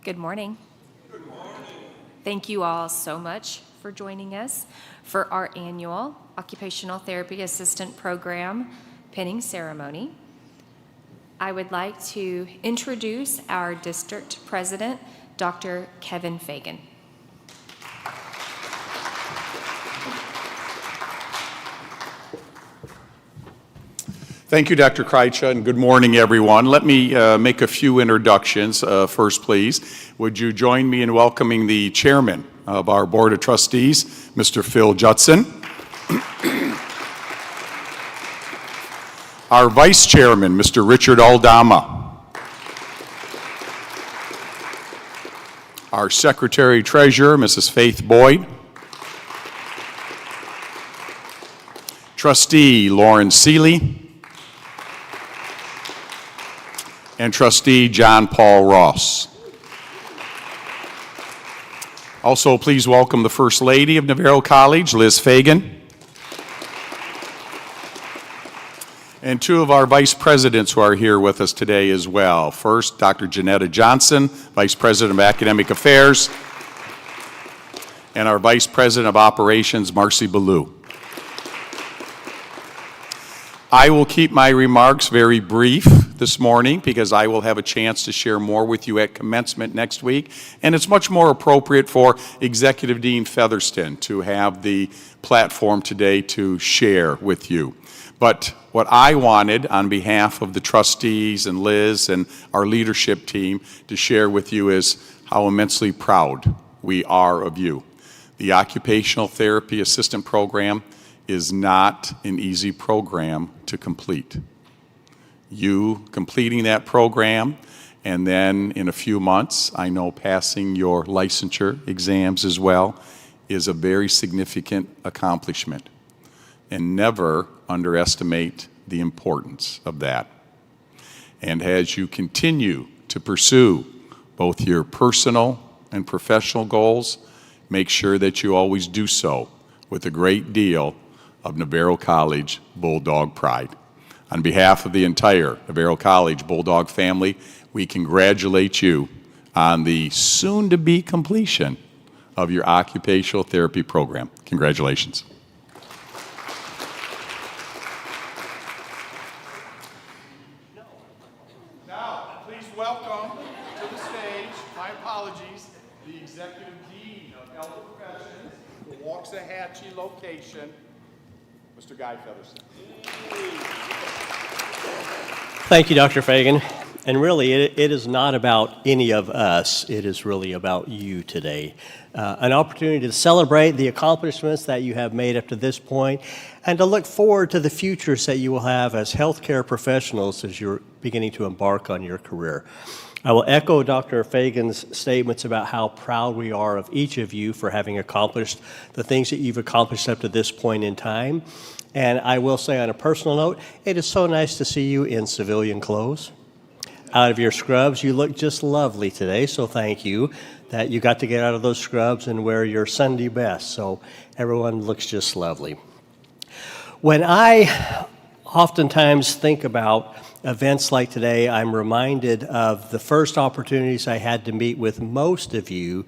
Good morning. Good morning. Thank you all so much for joining us for our annual Occupational Therapy Assistant Program pinning ceremony. I would like to introduce our district president, Dr. Kevin Fagan. Thank you, Dr. Kreitcha, and good morning, everyone. Let me make a few introductions first, please. Would you join me in welcoming the chairman of our Board of Trustees, Mr. Phil Judson. Our vice chairman, Mr. Richard Aldama. Our secretary-treasurer, Mrs. Faith Boyd. Trustee Lauren Seeley. And Trustee John Paul Ross. Also, please welcome the First Lady of Navarro College, Liz Fagan. And two of our vice presidents who are here with us today as well. First, Dr. Janetta Johnson, Vice President of Academic Affairs, and our Vice President of Operations, Marcy Ballou. I will keep my remarks very brief this morning because I will have a chance to share more with you at commencement next week, and it's much more appropriate for Executive Dean Featherston to have the platform today to share with you. But what I wanted on behalf of the trustees and Liz and our leadership team to share with you is how immensely proud we are of you. The Occupational Therapy Assistant Program is not an easy program to complete. You completing that program and then in a few months, I know passing your licensure exams as well is a very significant accomplishment. And never underestimate the importance of that. And as you continue to pursue both your personal and professional goals, make sure that you always do so with a great deal of Navarro College Bulldog pride. On behalf of the entire Navarro College Bulldog family, we congratulate you on the soon-to-be completion of your occupational therapy program. Congratulations. Now, please welcome to the stage, my apologies, the Executive Dean of Health Professions, the Waxahachie location, Mr. Guy Featherston. Thank you, Dr. Fagan. And really, it is not about any of us. It is really about you today. An opportunity to celebrate the accomplishments that you have made up to this point and to look forward to the futures that you will have as healthcare professionals as you're beginning to embark on your career. I will echo Dr. Fagan's statements about how proud we are of each of you for having accomplished the things that you've accomplished up to this point in time. And I will say on a personal note, it is so nice to see you in civilian clothes. Out of your scrubs, you look just lovely today, so thank you that you got to get out of those scrubs and wear your Sunday best, so everyone looks just lovely. When I oftentimes think about events like today, I'm reminded of the first opportunities I had to meet with most of you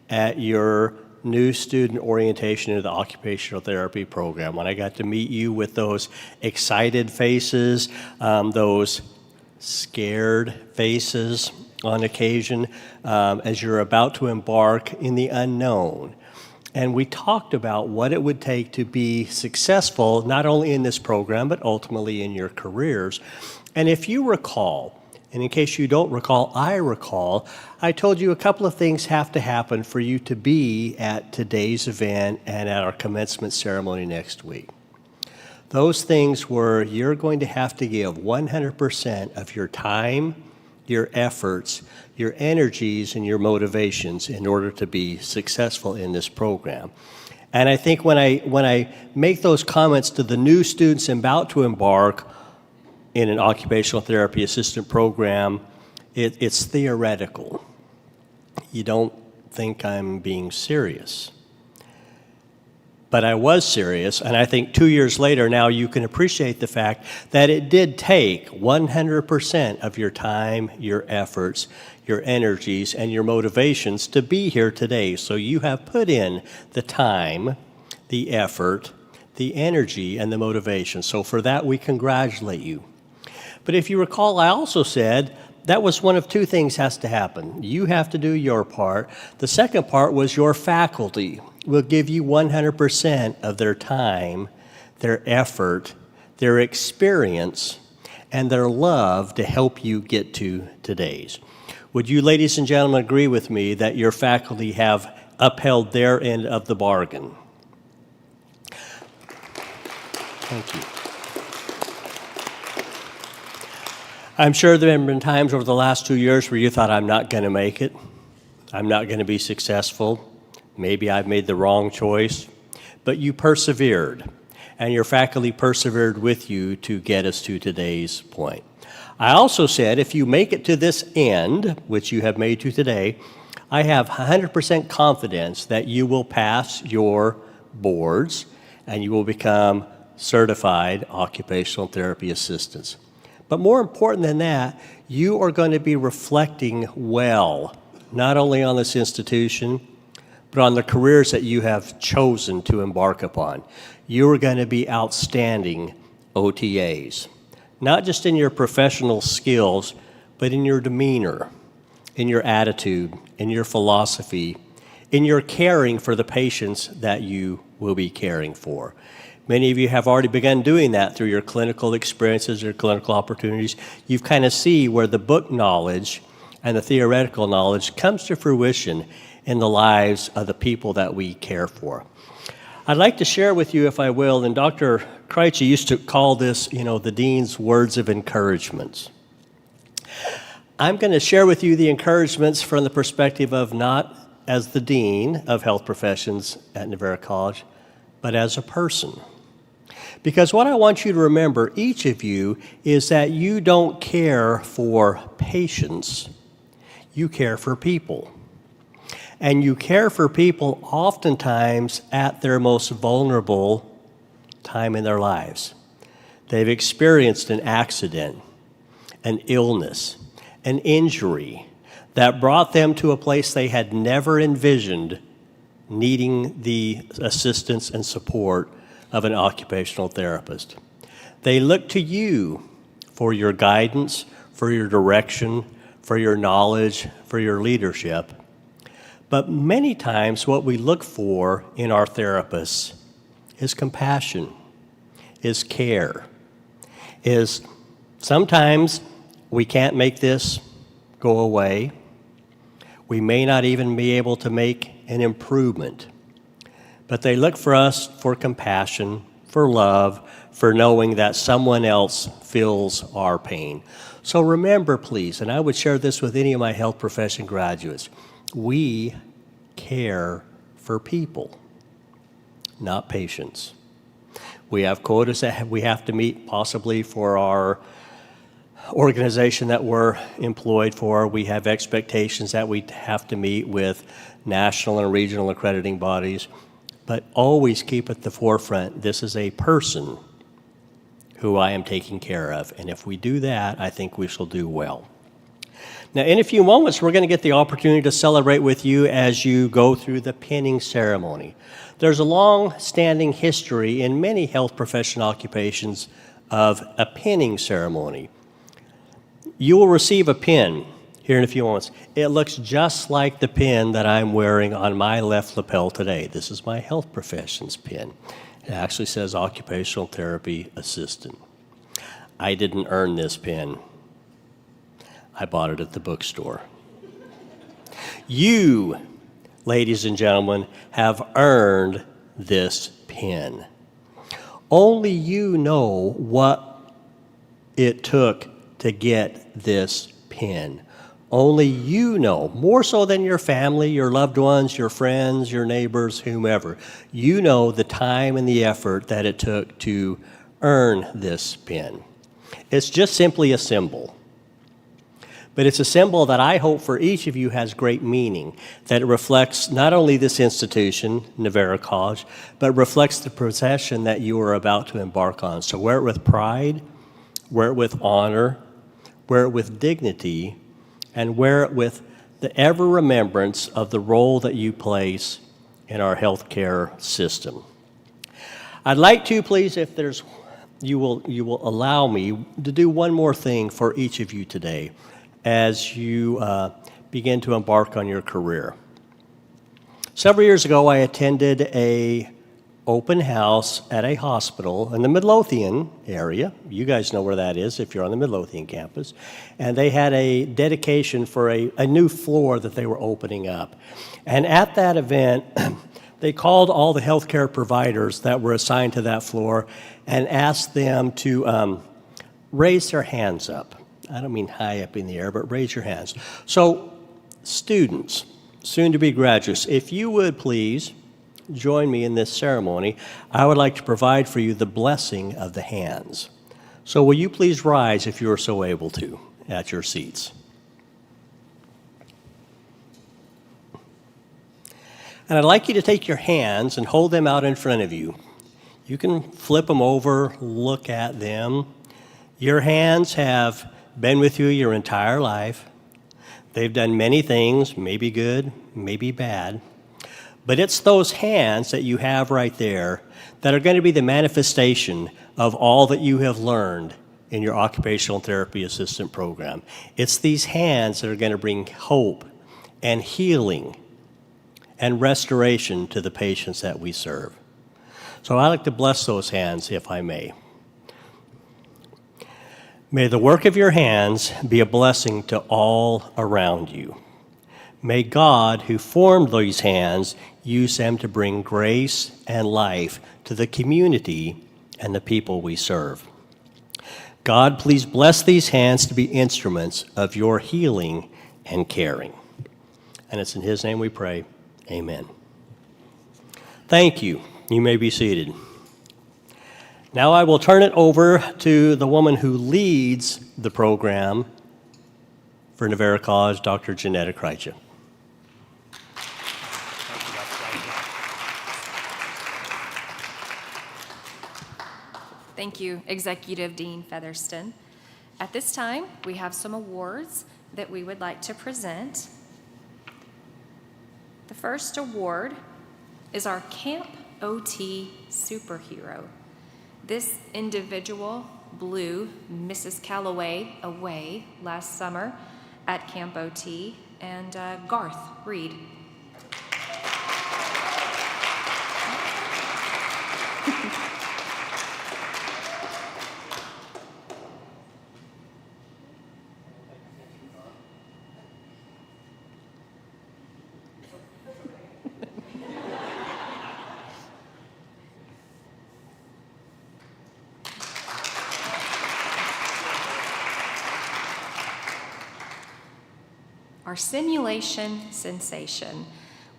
at your new student orientation of the occupational therapy program. When I got to meet you with those excited faces, those scared faces on occasion, as you're about to embark in the unknown. And we talked about what it would take to be successful, not only in this program, but ultimately in your careers. And if you recall, and in case you don't recall, I recall, I told you a couple of things have to happen for you to be at today's event and at our commencement ceremony next week. Those things were you're going to have to give 100% of your time, your efforts, your energies, and your motivations in order to be successful in this program. And I think when I make those comments to the new students about to embark in an occupational therapy assistant program, it's theoretical. You don't think I'm being serious. but I was serious, and I think 2 years later now you can appreciate the fact that it did take 100% of your time, your efforts, your energies, and your motivations to be here today. So you have put in the time, the effort, the energy, and the motivation. So for that, we congratulate you. But if you recall, I also said that was one of two things has to happen. You have to do your part. The second part was your faculty will give you 100% of their time, their effort, their experience, and their love to help you get to today's. Would you, ladies and gentlemen, agree with me that your faculty have upheld their end of the bargain? Thank you. I'm sure there have been times over the last 2 years where you thought, I'm not going to make it. I'm not going to be successful. Maybe I've made the wrong choice. But you persevered, and your faculty persevered with you to get us to today's point. I also said, if you make it to this end, which you have made to today, I have 100% confidence that you will pass your boards and you will become certified occupational therapy assistants. But more important than that, you are going to be reflecting well, not only on this institution, but on the careers that you have chosen to embark upon. You are going to be outstanding OTAs, not just in your professional skills, but in your demeanor, in your attitude, in your philosophy, in your caring for the patients that you will be caring for. Many of you have already begun doing that through your clinical experiences or clinical opportunities. You kind of see where the book knowledge and the theoretical knowledge comes to fruition in the lives of the people that we care for. I'd like to share with you, if I will, and Dr. Krejci used to call this, the dean's words of encouragement. I'm going to share with you the encouragements from the perspective of not as the dean of health professions at Navarro College, but as a person. Because what I want you to remember, each of you, is that you don't care for patients, you care for people. And you care for people oftentimes at their most vulnerable time in their lives. They've experienced an accident, an illness, an injury that brought them to a place they had never envisioned, needing the assistance and support of an occupational therapist. They look to you for your guidance, for your direction, for your knowledge, for your leadership. But many times what we look for in our therapists is compassion, is care, is sometimes we can't make this go away. We may not even be able to make an improvement. But they look for us for compassion, for love, for knowing that someone else feels our pain. So remember, please, and I would share this with any of my health profession graduates, we care for people, not patients. We have quotas that we have to meet possibly for our organization that we're employed for. We have expectations that we have to meet with national and regional accrediting bodies. But always keep at the forefront, this is a person who I am taking care of. And if we do that, I think we shall do well. Now, in a few moments, we're going to get the opportunity to celebrate with you as you go through the pinning ceremony. There's a long-standing history in many health profession occupations of a pinning ceremony. You will receive a pin here in a few moments. It looks just like the pin that I'm wearing on my left lapel today. This is my health professions pin. It actually says Occupational Therapy Assistant. I didn't earn this pin. I bought it at the bookstore. You, ladies and gentlemen, have earned this pin. Only you know what it took to get this pin. Only you know, more so than your family, your loved ones, your friends, your neighbors, whomever. You know the time and the effort that it took to earn this pin. It's just simply a symbol. But it's a symbol that I hope for each of you has great meaning, that it reflects not only this institution, Navarro College, but reflects the profession that you are about to embark on. So wear it with pride, wear it with honor, wear it with dignity, and wear it with the ever remembrance of the role that you place in our healthcare system. I'd like to, please, if you will allow me to do one more thing for each of you today as you begin to embark on your career. Several years ago, I attended a open house at a hospital in the Midlothian area. You guys know where that is if you're on the Midlothian campus. And they had a dedication for a new floor that they were opening up. And at that event, they called all the healthcare providers that were assigned to that floor and asked them to raise their hands up. I don't mean high up in the air, but raise your hands. So, students, soon-to-be graduates, if you would please join me in this ceremony, I would like to provide for you the blessing of the hands. So will you please rise if you are so able to at your seats. And I'd like you to take your hands and hold them out in front of you. You can flip them over, look at them. Your hands have been with you your entire life. They've done many things, maybe good, maybe bad. But it's those hands that you have right there that are going to be the manifestation of all that you have learned in your occupational therapy assistant program. It's these hands that are going to bring hope and healing and restoration to the patients that we serve. So I'd like to bless those hands, if I may. May the work of your hands be a blessing to all around you. May God, who formed these hands, use them to bring grace and life to the community and the people we serve. God, please bless these hands to be instruments of your healing and caring. And it's in His name we pray. Amen. Thank you. You may be seated. Now I will turn it over to the woman who leads the program for Navarro College, Dr. Janetta Krycha. Thank you, Executive Dean Featherston. At this time, we have some awards that we would like to present. The first award is our Camp OT Superhero. This individual blew Mrs. Calloway away last summer at Camp OT, and Garth Reed. Our simulation sensation.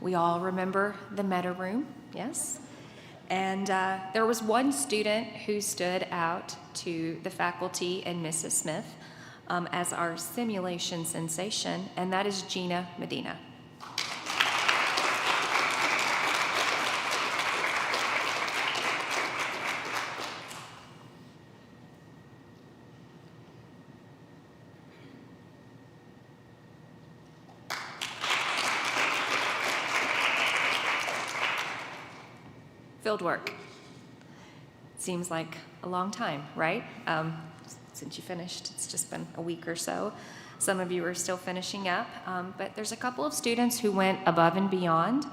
We all remember the meta room, yes? And there was one student who stood out to the faculty and Mrs. Smith as our simulation sensation, and that is Gina Medina. Fieldwork. Seems like a long time, right? Since you finished, it's just been a week or so. Some of you are still finishing up, but there's a couple of students who went above and beyond,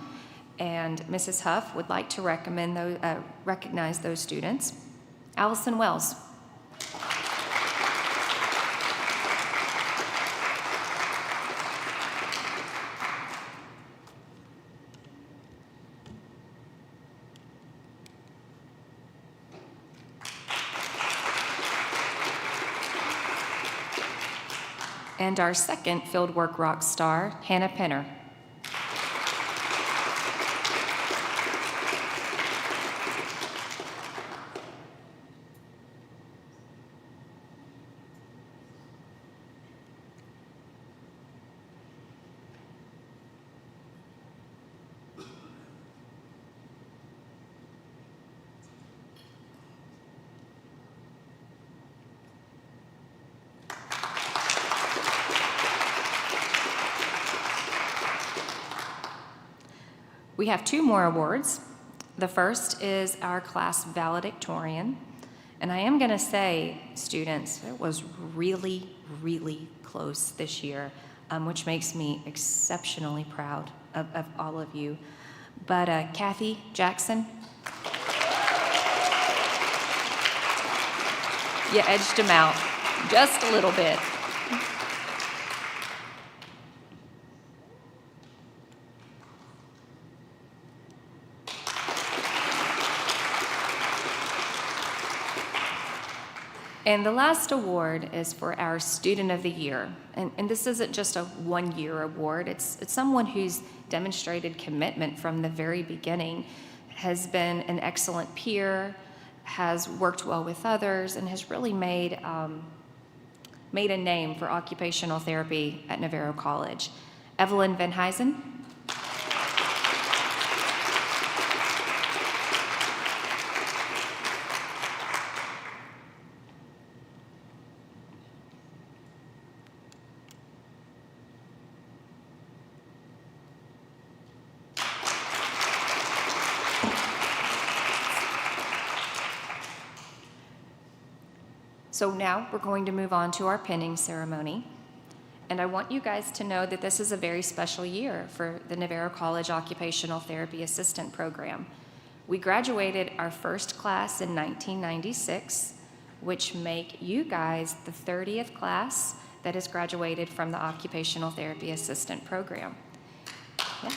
and Mrs. Huff would like to recognize those students. Allison Wells. And our second fieldwork rock star, Hannah Penner. We have 2 more awards. The first is our class valedictorian. And I am going to say, students, it was really, really close this year, which makes me exceptionally proud of all of you. But Kathy Jackson, you edged him out just a little bit. And the last award is for our Student of the Year. And this isn't just a one-year award. It's someone who's demonstrated commitment from the very beginning, has been an excellent peer, has worked well with others, and has really made a name for occupational therapy at Navarro College. Evelyn Van Huysen. So now we're going to move on to our pinning ceremony. And I want you guys to know that this is a very special year for the Navarro College Occupational Therapy Assistant Program. We graduated our first class in 1996, which make you guys the 30th class that has graduated from the Occupational Therapy Assistant Program. Yeah.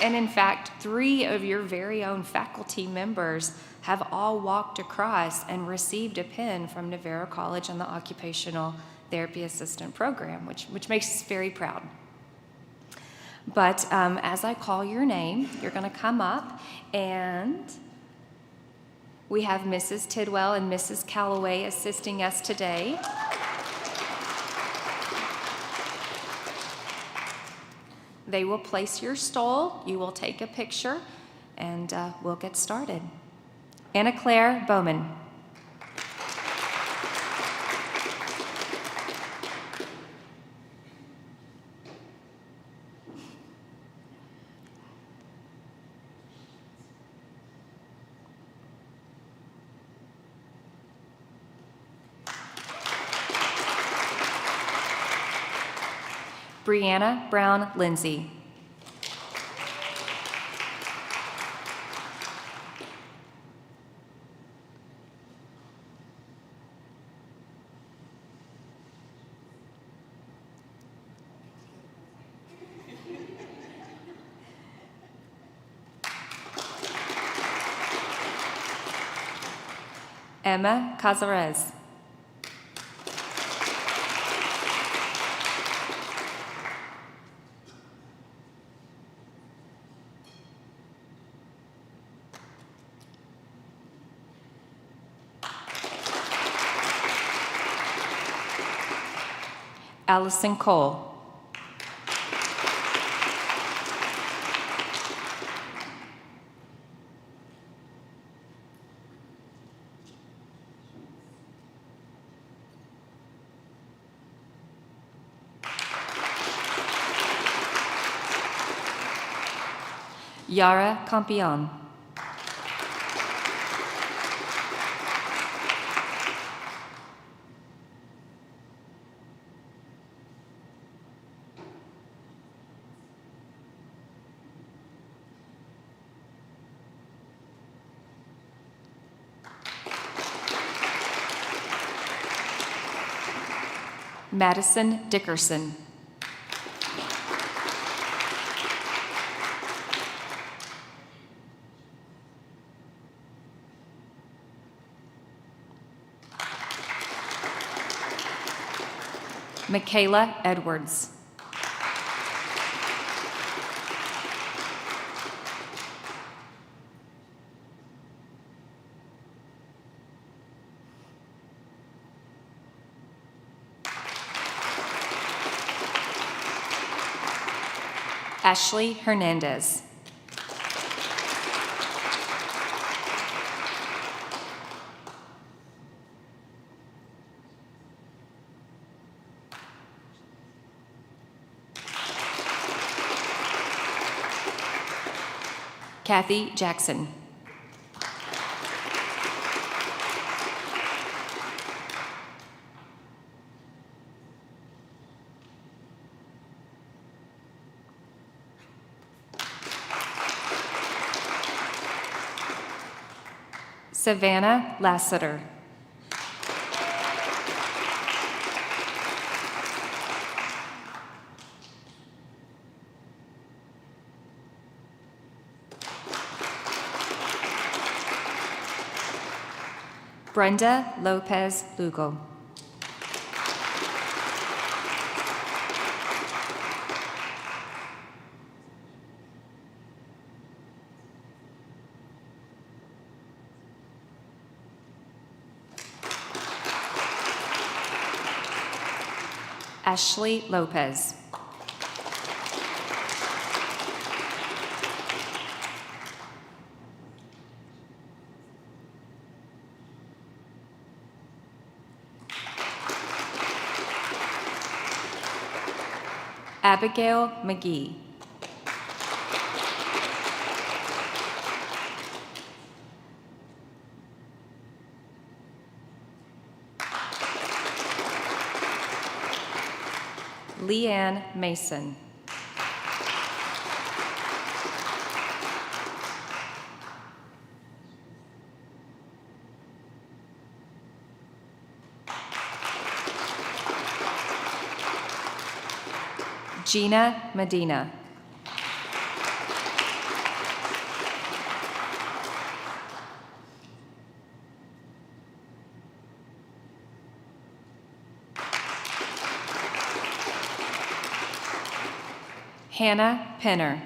And in fact, 3 of your very own faculty members have all walked across and received a pin from Navarro College and the Occupational Therapy Assistant Program, which makes us very proud. But as I call your name, you're going to come up, and we have Mrs. Tidwell and Mrs. Calloway assisting us today. They will place your stole, you will take a picture, and we'll get started. Anna Claire Bowman. Brianna Brown Lindsay. Emma Cazares. Allison Cole. Yara Campion. Madison Dickerson. Michaela Edwards. Ashley Hernandez. Kathy Jackson. Savannah Lassiter. Brenda Lopez Lugo. Ashley Lopez. Abigail McGee. Leanne Mason. Gina Medina. Hannah Penner.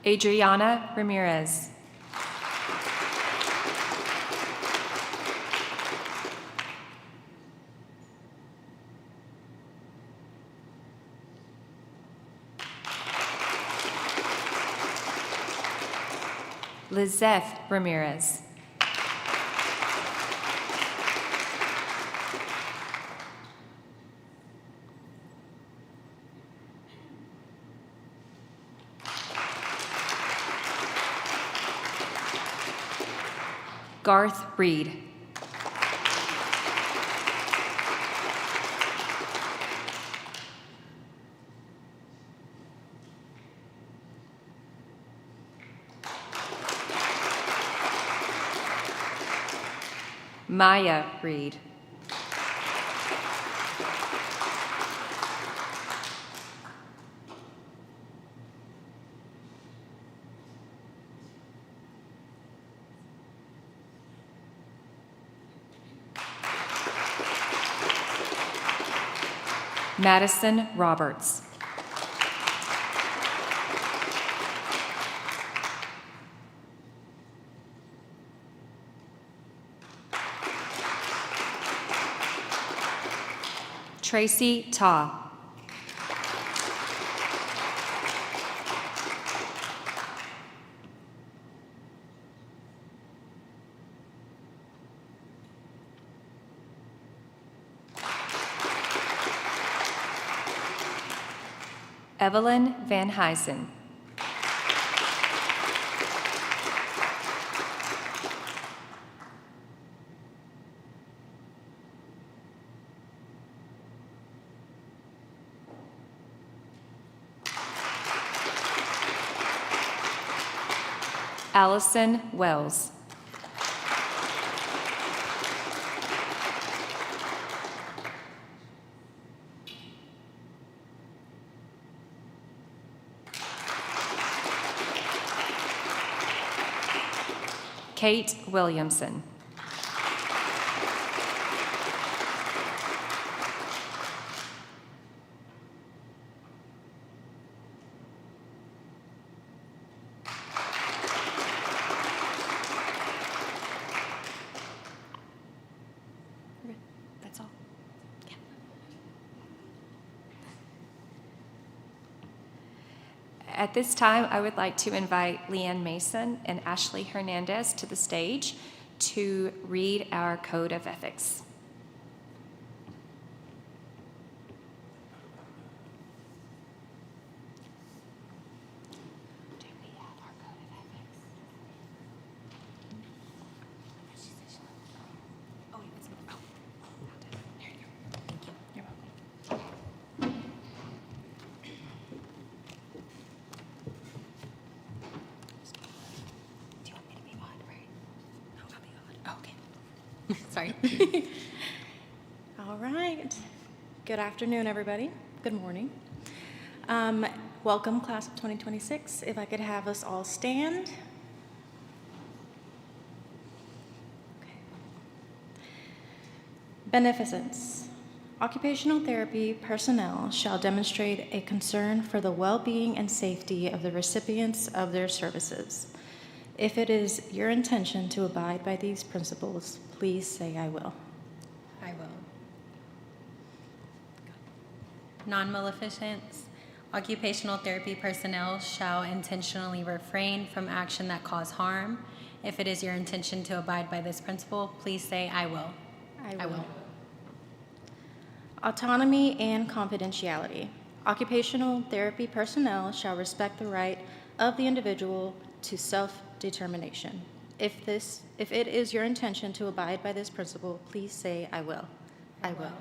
Adriana Ramirez. Lizeth Ramirez. Garth Reed. Maya Reed. Madison Roberts. Tracy Ta. Evelyn Van Huysen. Allison Wells. Kate Williamson. That's all. At this time, I would like to invite Leanne Mason and Ashley Hernandez to the stage to read our Code of Ethics. Do we have our Code of Ethics? Oh, it's there you go. Thank you. You're welcome. Do you want me to be odd, right? No, I'll be odd. Oh, okay. Sorry. All right. Good afternoon, everybody. Good morning. Welcome, class of 2026. If I could have us all stand. Okay. Beneficence. Occupational therapy personnel shall demonstrate a concern for the well-being and safety of the recipients of their services. If it is your intention to abide by these principles, please say, "I will." I will. Non-maleficence. Occupational therapy personnel shall intentionally refrain from action that cause harm. If it is your intention to abide by this principle, please say, "I will." I will. Autonomy and confidentiality. Occupational therapy personnel shall respect the right of the individual to self-determination. If it is your intention to abide by this principle, please say, "I will." I will.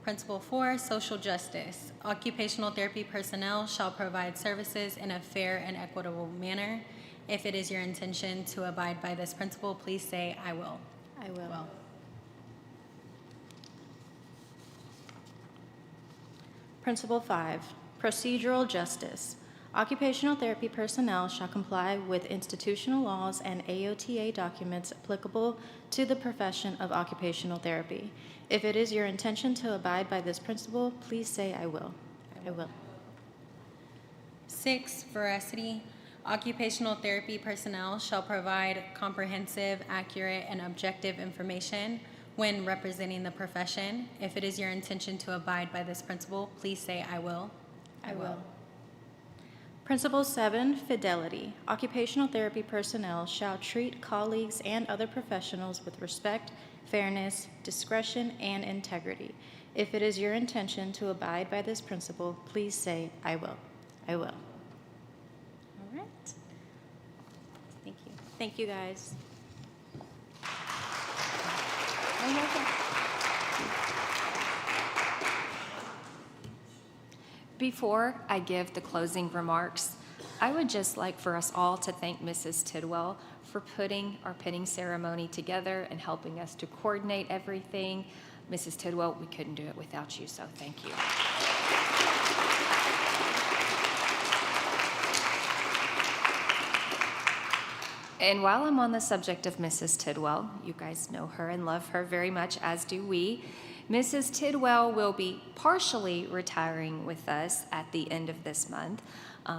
Principle 4, social justice. Occupational therapy personnel shall provide services in a fair and equitable manner. If it is your intention to abide by this principle, please say, "I will." I will. Will. Principle 5, procedural justice. Occupational therapy personnel shall comply with institutional laws and AOTA documents applicable to the profession of occupational therapy. If it is your intention to abide by this principle, please say, "I will." I will. 6, veracity. Occupational therapy personnel shall provide comprehensive, accurate, and objective information when representing the profession. If it is your intention to abide by this principle, please say, "I will." I will. Principle 7, fidelity. Occupational therapy personnel shall treat colleagues and other professionals with respect, fairness, discretion, and integrity. If it is your intention to abide by this principle, please say, "I will." I will. All right. Thank you. Thank you, guys. Before I give the closing remarks, I would just like for us all to thank Mrs. Tidwell for putting our pinning ceremony together and helping us to coordinate everything. Mrs. Tidwell, we couldn't do it without you, so thank you. And while I'm on the subject of Mrs. Tidwell, you guys know her and love her very much, as do we. Mrs. Tidwell will be partially retiring with us at the end of this month.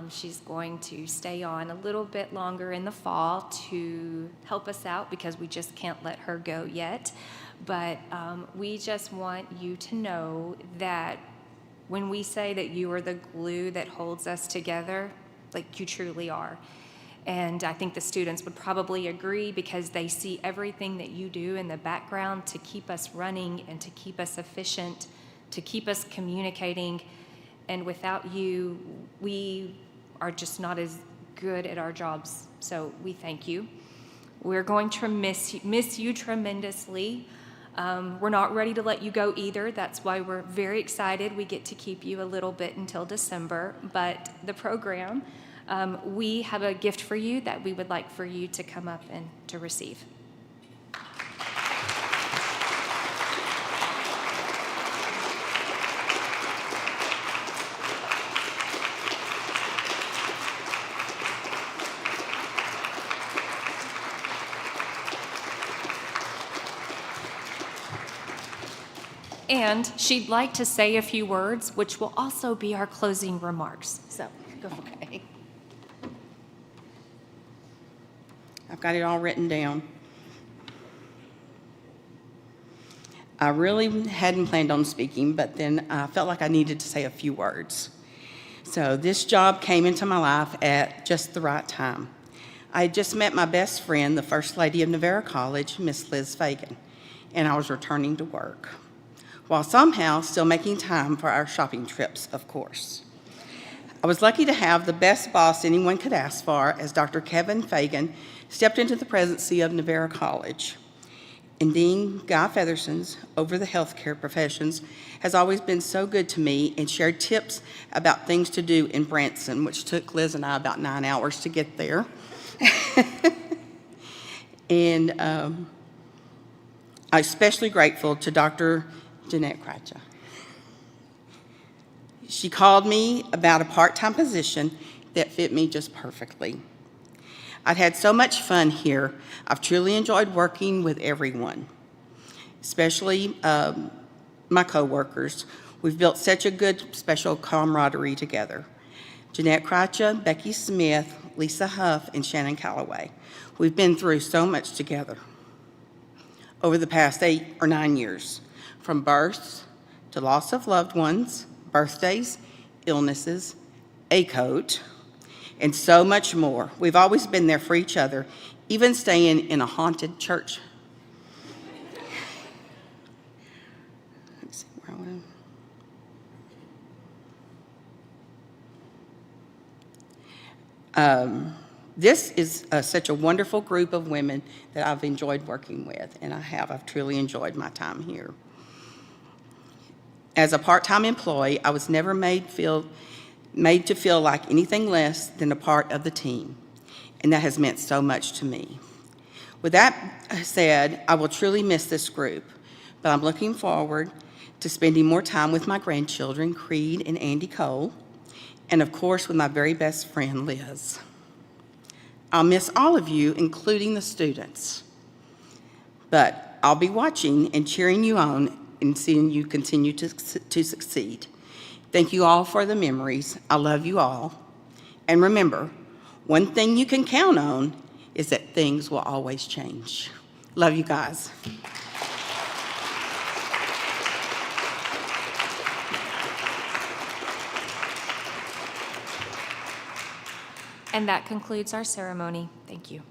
She's going to stay on a little bit longer in the fall to help us out because we just can't let her go yet. But we just want you to know that when we say that you are the glue that holds us together, like you truly are. And I think the students would probably agree because they see everything that you do in the background to keep us running and to keep us efficient, to keep us communicating. And without you, we are just not as good at our jobs. So we thank you. We're going to miss you tremendously. We're not ready to let you go either. That's why we're very excited. We get to keep you a little bit until December. But the program, we have a gift for you that we would like for you to come up and to receive. And she'd like to say a few words, which will also be our closing remarks. So go for it. Okay. I've got it all written down. I really hadn't planned on speaking, but then I felt like I needed to say a few words. So this job came into my life at just the right time. I had just met my best friend, the First Lady of Navarro College, Miss Liz Fagan, and I was returning to work, while somehow still making time for our shopping trips, of course. I was lucky to have the best boss anyone could ask for, as Dr. Kevin Fagan stepped into the presidency of Navarro College. And Dean Guy Featherson's over the healthcare professions has always been so good to me and shared tips about things to do in Branson, which took Liz and I about 9 hours to get there. And I'm especially grateful to Dr. Jeanette Cratcha. She called me about a part-time position that fit me just perfectly. I've had so much fun here. I've truly enjoyed working with everyone, especially my coworkers. We've built such a good, special camaraderie together. Jeanette Cratcha, Becky Smith, Lisa Huff, and Shannon Calloway. We've been through so much together over the past 8 or 9 years, from births to loss of loved ones, birthdays, illnesses, ACOT, and so much more. We've always been there for each other, even staying in a haunted church. Let's see where I went. This is such a wonderful group of women that I've enjoyed working with, and I've truly enjoyed my time here. As a part-time employee, I was never made to feel like anything less than a part of the team, and that has meant so much to me. With that said, I will truly miss this group, but I'm looking forward to spending more time with my grandchildren, Creed and Andy Cole, and of course with my very best friend, Liz. I'll miss all of you, including the students, but I'll be watching and cheering you on and seeing you continue to succeed. Thank you all for the memories. I love you all. And remember, one thing you can count on is that things will always change. Love you guys. And that concludes our ceremony. Thank you.